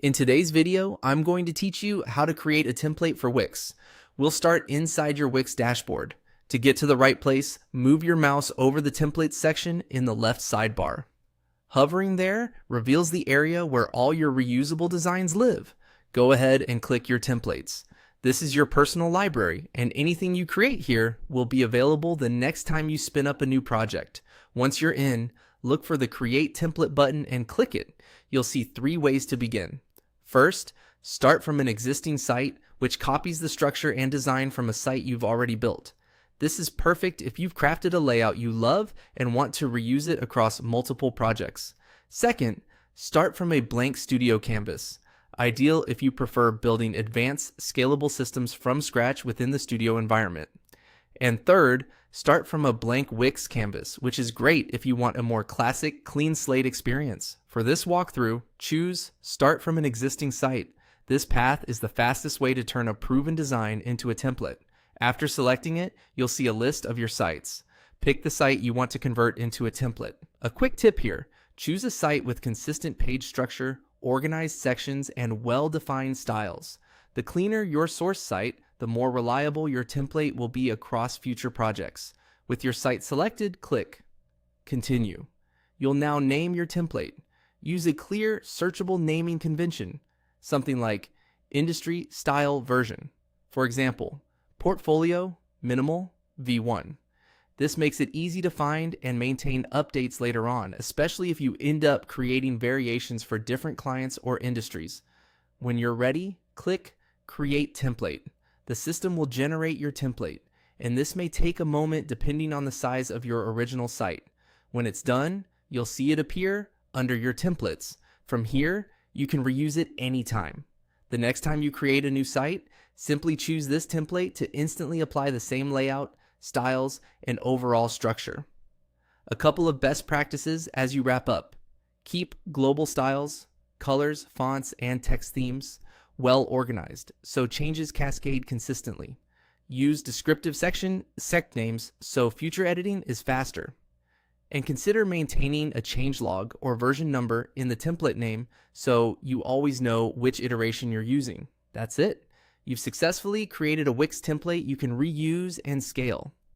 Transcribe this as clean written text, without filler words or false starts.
In today's video, I'm going to teach you how to create a template for Wix. We'll start inside your Wix dashboard. To get to the right place, move your mouse over the templates section in the left sidebar. Hovering there reveals the area where all your reusable designs live. Go ahead and click your templates. This is your personal library, and anything you create here will be available the next time you spin up a new project. Once you're in, look for the Create Template button and click it. You'll see 3 ways to begin. First, start from an existing site, which copies the structure and design from a site you've already built. This is perfect if you've crafted a layout you love and want to reuse it across multiple projects. Second, start from a blank studio canvas. Ideal if you prefer building advanced, scalable systems from scratch within the studio environment. And third, start from a blank Wix canvas, which is great if you want a more classic, clean slate experience. For this walkthrough, choose Start from an existing site. This path is the fastest way to turn a proven design into a template. After selecting it, you'll see a list of your sites. Pick the site you want to convert into a template. A quick tip here, choose a site with consistent page structure, organized sections, and well-defined styles. The cleaner your source site, the more reliable your template will be across future projects. With your site selected, click Continue. You'll now name your template. Use a clear, searchable naming convention, something like Industry Style Version. For example, Portfolio Minimal V1. This makes it easy to find and maintain updates later on, especially if you end up creating variations for different clients or industries. When you're ready, click Create Template. The system will generate your template, and this may take a moment depending on the size of your original site. When it's done, you'll see it appear under your templates. From here, you can reuse it anytime. The next time you create a new site, simply choose this template to instantly apply the same layout, styles, and overall structure. A couple of best practices as you wrap up. Keep global styles, colors, fonts, and text themes well organized so changes cascade consistently. Use descriptive sec names so future editing is faster. And consider maintaining a changelog or version number in the template name so you always know which iteration you're using. That's it. You've successfully created a Wix template you can reuse and scale.